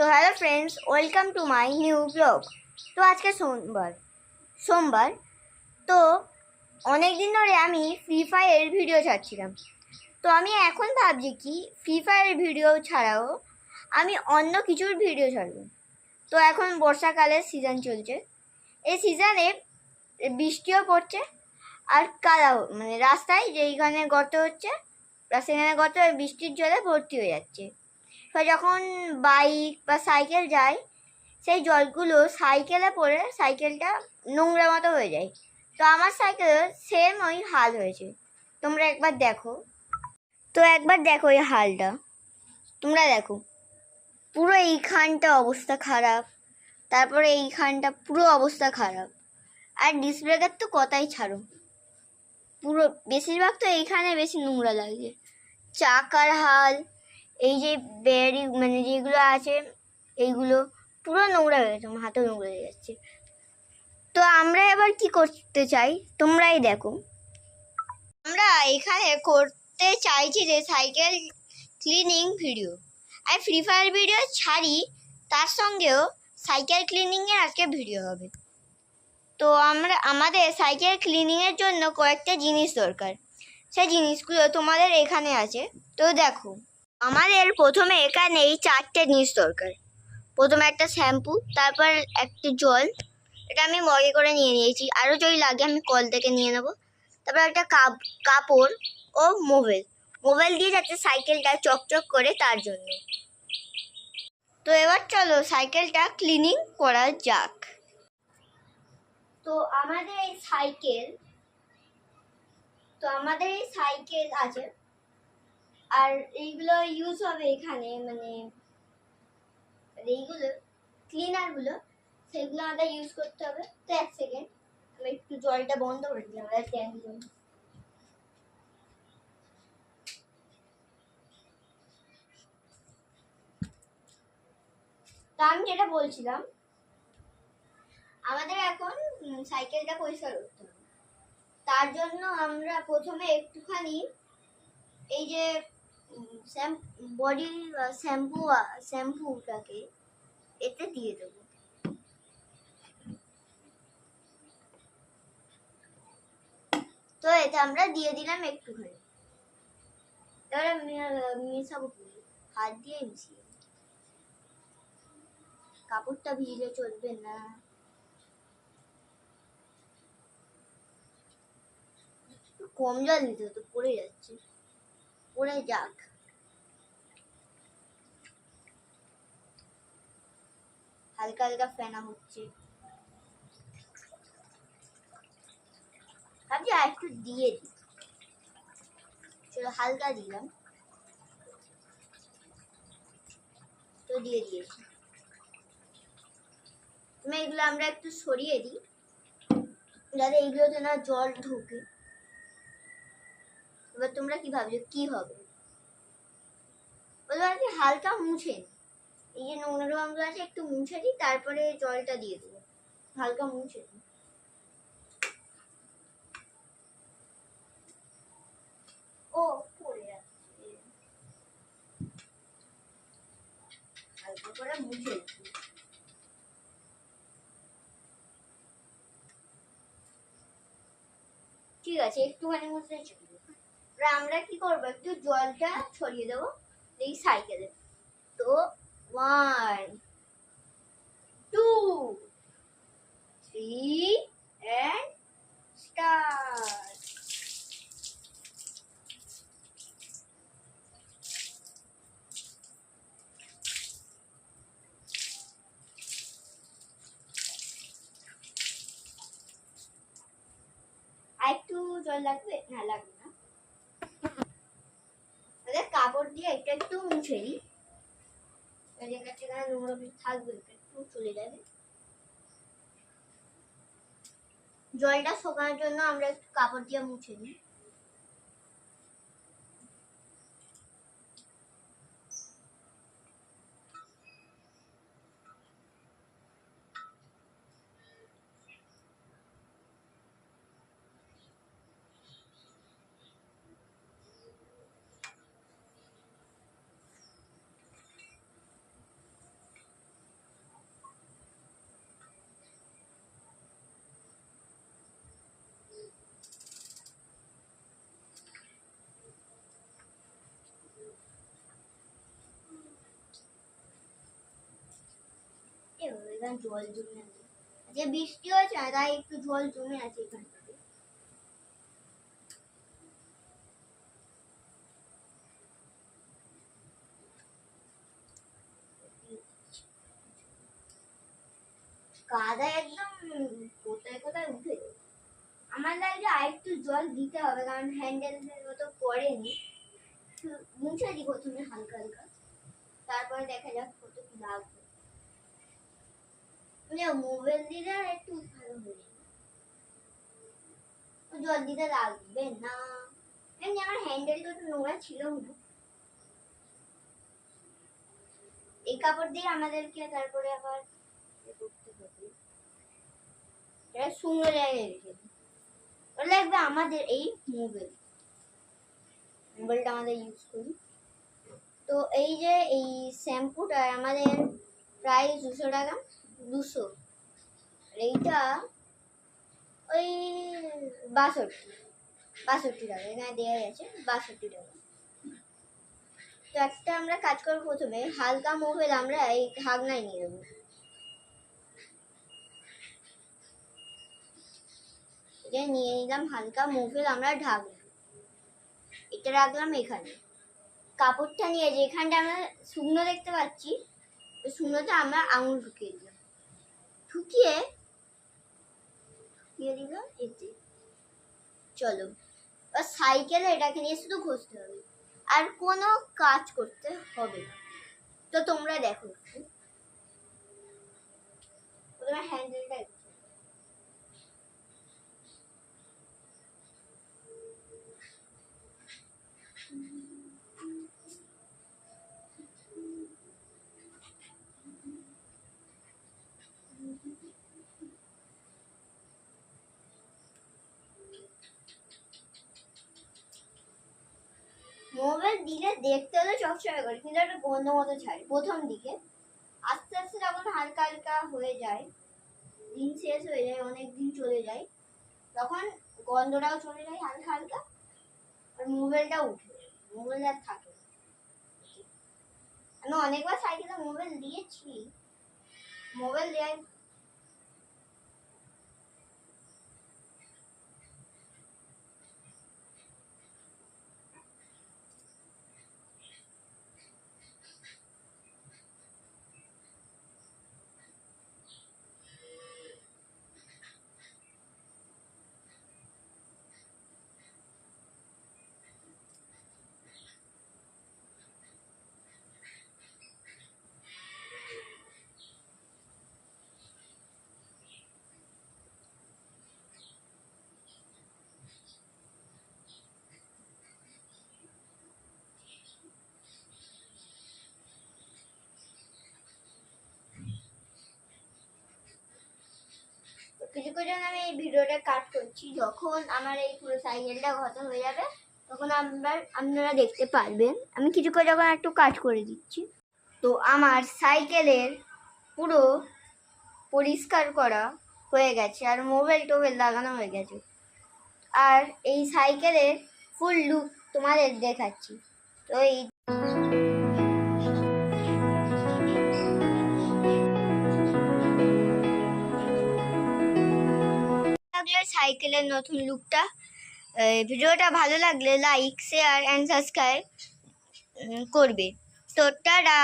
তো hello friends, welcome to my new blog. তো আজকে সোমবার। তো অনেক দিন ধরে আমি ফ্রি ফায়ারের ভিডিও ছাড়ছিলাম। তো আমি এখন ভাবছি কি ফ্রি ফায়ারের ভিডিও ছাড়াও আমি অন্য কিছুর ভিডিও ছাড়ব। তো এখন বর্ষাকালের সিজন চলছে, এই সিজনে বৃষ্টিও পড়ছে আর কাদা মানে রাস্তায় যেইখানে গর্ত হচ্ছে সেখানে গর্ত বৃষ্টির জলে ভর্তি হয়ে যাচ্ছে। যখন বাইক বা সাইকেল যায় সেই জলগুলো সাইকেলে পড়ে সাইকেলটা নোংরা মতো হয়ে যায়। তো আমার সাইকেলের সেম ওই হাল হয়েছে। তোমরা একবার দেখো, ওই হালটা তোমরা দেখো। পুরো এইখানটা অবস্থা খারাপ, তারপরে এইখানটা পুরো অবস্থা খারাপ, আর ডিস্ক ব্রেকের তো কথাই ছাড়ো। পুরো বেশিরভাগ তো এইখানে বেশি নোংরা লাগছে। চাকার হাল, এই যে বেয়ারিং মানে যেগুলো আছে এইগুলো পুরো নোংরা হয়ে গেছে, আমার হাতেও নোংরা হয়ে যাচ্ছে। তো আমরা এবার কি করতে চাই তোমরাই দেখো। আমরা এখানে করতে চাইছি যে সাইকেল ক্লিনিং ভিডিও। আর ফ্রি ফায়ার ভিডিও ছাড়ি, তার সঙ্গেও সাইকেল ক্লিনিংয়ের আজকে ভিডিও হবে। তো আমাদের সাইকেল ক্লিনিংয়ের জন্য কয়েকটা জিনিস দরকার। সেই জিনিসগুলো তোমাদের এখানে আছে। তো দেখো, আমাদের প্রথমে এখানে এই 4টে জিনিস দরকার। প্রথমে একটা শ্যাম্পু, তারপর একটা জল, এটা আমি মগে করে নিয়ে নিয়েছি, আরও যদি লাগে আমি কল থেকে নিয়ে নেবো। তারপর একটা কাপড় ও মোবাইল দিয়ে যাতে সাইকেলটা চকচক করে তার জন্য। তো এবার চলো সাইকেলটা ক্লিনিং করা যাক। তো আমাদের এই সাইকেল আছে, আর এইগুলো ইউজ হবে এখানে, মানে এইগুলো ক্লিনারগুলো সেগুলো আমাদের ইউজ করতে হবে। তো এক সেকেন্ড, আমি একটু জলটা বন্ধ করে দিলাম আমাদের ট্যাঙ্ক জন্য। তা আমি যেটা বলছিলাম, আমাদের এখন সাইকেলটা পরিষ্কার করতে হবে। তার জন্য আমরা প্রথমে একটুখানি এই যে বডি শ্যাম্পুটাকে এতে দিয়ে দেবো। তো এটা আমরা দিয়ে দিলাম একটুখানি। এবারে মেশাবো, হাত দিয়ে মিশিয়ে। কাপড়টা ভিজলে চলবে না। কম জল দিতে হতো, পড়ে যাচ্ছে, পড়ে যাক। হালকা হালকা ফেনা হচ্ছে, ভাবছি আর একটু দিয়ে দিই। চলো হালকা দিলাম, তো দিয়ে দিয়েছি। এগুলো আমরা একটু সরিয়ে দিই যাতে এইগুলোতে না জল ঢোকে। এবার তোমরা কি ভাবছো কি হবে? বলবো আর কি, হালকা মুছে নিই। এই যে নোংরা রঙগুলো আছে একটু মুছে দিই, তারপরে জলটা দিয়ে দেবো। হালকা মুছে দিই। ও পড়ে যাচ্ছে, হালকা করে মুছে দিই। ঠিক আছে, একটুখানি মুছে চলবে। আমরা কি করবো, একটু জলটা ছড়িয়ে দেবো এই সাইকেলে। তো 1 2 3 and start. আর একটু জল লাগবে? না, লাগবে না। কাপড় দিয়ে একটু মুছে দিই, নোংরা থাকবে, একটু চলে যাবে। জলটা শুকানোর জন্য আমরা একটু কাপড় দিয়ে মুছে নিই। এখানে জল জমে আছে, যে বৃষ্টি হয়েছে না তাই একটু জল জমে আছে এখানটাতে। কাদা একদম কোথায় কোথায় উঠে যায়। আমার লাগে আর একটু জল দিতে হবে, কারণ হ্যান্ডেলের মতো পড়েনি। মুছে দিই প্রথমে হালকা হালকা, তারপরে দেখা যাক কত কি লাগবে। মোবাইল দিলে একটু ভালো হয়ে যাবে, জল দিতে লাগবে না। এমনি আমার হ্যান্ডেলটা একটু নোংরা ছিল না। এই কাপড় দিয়ে আমাদেরকে তারপরে আবার করতে হবে, এটা শুকনো জায়গায় রেখে দিই। লাগবে আমাদের এই মোবাইলটা আমাদের ইউজ করি। তো এই যে এই শ্যাম্পুটা আমাদের প্রায় 200 টাকা, 200। এইটা ওই 62 টাকা, এখানে দেওয়া গেছে 62 টাকা। তো একটা আমরা কাজ করবো, প্রথমে হালকা মোবাইল আমরা এই ঢাকনায় নিয়ে নেবো। এটা নিয়ে নিলাম হালকা মোবাইল আমরা ঢাকনা, এটা রাখলাম এখানে। কাপড়টা নিয়ে যেখানটা আমরা শুকনো দেখতে পাচ্ছি ওই শুকনোতে আমরা আঙুল ঢুকিয়ে দিলাম, ঢুকিয়ে দিলাম এতে। চলো সাইকেলে এটাকে নিয়ে শুধু ঘষতে হবে, আর কোনো কাজ করতে হবে না। তো তোমরা দেখো, প্রথমে হ্যান্ডেলটা মোবাইল দিলে দেখতে হলে চকচকে করে, কিন্তু একটা গন্ধ মতো ছাড়ে প্রথম দিকে। আস্তে আস্তে যখন হালকা হালকা হয়ে যায়, দিন শেষ হয়ে যায়, অনেক দিন চলে যায়, তখন গন্ধটাও চলে যায় হালকা হালকা, আর মোবাইলটাও উঠে যায়, মোবাইল আর থাকে। আমি অনেকবার সাইকেলে মোবাইল দিয়েছি, মোবাইল দেওয়ার কিছুক্ষণ জন্য আমি এই ভিডিওটা কাট করছি। যখন আমার এই পুরো সাইকেলটা ঘষা হয়ে যাবে তখন আপনারা দেখতে পারবেন। আমি কিছুক্ষণ যখন একটু কাট করে দিচ্ছি। তো আমার সাইকেলের পুরো পরিষ্কার করা হয়ে গেছে, আর মোবাইল টোবাইল লাগানো হয়ে গেছে। আর এই সাইকেলের ফুল লুক তোমাদের দেখাচ্ছি। তো এই সাইকেলের নতুন লুকটা। ভিডিওটা ভালো লাগলে লাইক, শেয়ার অ্যান্ড সাবস্ক্রাইব করবে। তো টাটা।